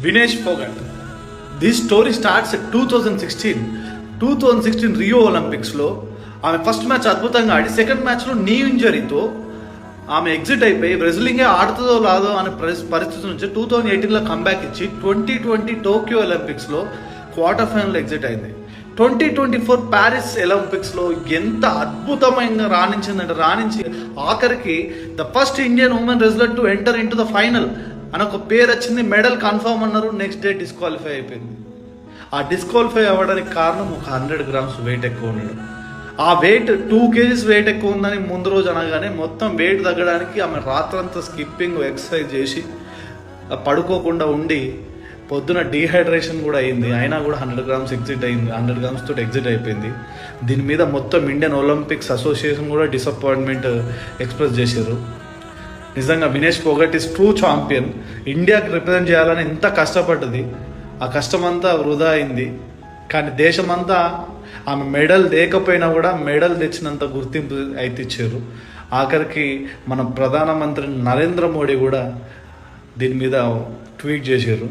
Vinesh Phogat. This story starts at 2016 Rio ఒలింపిక్స్లో ఆమె first match అద్భుతంగా ఆడి సెకండ్ మ్యాచ్లో నీ ఇంజరీతో ఆమె ఎగ్జిట్ అయిపోయి రెజ్లింగే ఆడుతుందో రాదో అనే పరిస్థితి నుంచి 2018లో కంబ్యాక్ ఇచ్చి 2020 టోక్యో ఒలింపిక్స్లో క్వార్టర్ ఫైనల్ ఎగ్జిట్ అయింది. 2024 ప్యారిస్ ఒలింపిక్స్లో ఎంత అద్భుతమైన రాణించి ఆఖరికి the first Indian women wrestler to enter in to the final అని ఒక పేరు వచ్చింది. మెడల్ కన్ఫర్మ్ అన్నారు. నెక్స్ట్ డే డిస్క్వాలిఫై అయిపోయింది. ఆ డిస్క్వాలిఫై అవ్వడానికి కారణం ఒక 100 grams వెయిట్ ఎక్కువ ఉండడం. ఆ వెయిట్ 2 kgs వెయిట్ ఎక్కువ ఉందని ముందు రోజు అనగానే మొత్తం వెయిట్ తగ్గడానికి ఆమె రాత్రంతా స్కిప్పింగ్ ఎక్సర్సైజ్ చేసి పడుకోకుండా ఉండి పొద్దున డీహైడ్రేషన్ కూడా అయింది. అయినా కూడా 100 grams ఎగ్జిట్ అయింది. 100 grams తోటి ఎగ్జిట్ అయిపోయింది. దీని మీద మొత్తం ఇండియన్ ఒలింపిక్స్ అసోసియేషన్ కూడా డిసప్పాయింట్మెంట్ ఎక్స్ప్రెస్ చేశారు. నిజంగా Vinesh Phogat is true champion. ఇండియాకి రిప్రజెంట్ చేయాలని ఎంత కష్టపడ్డది. ఆ కష్టమంతా వృధా అయింది. కానీ దేశమంతా ఆమె మెడల్ లేకపోయినా కూడా మెడల్ తెచ్చినంత గుర్తింపు అయితే ఇచ్చారు. ఆఖరికి మన ప్రధానమంత్రి నరేంద్ర మోడీ కూడా దీని మీద ట్వీట్ చేశారు.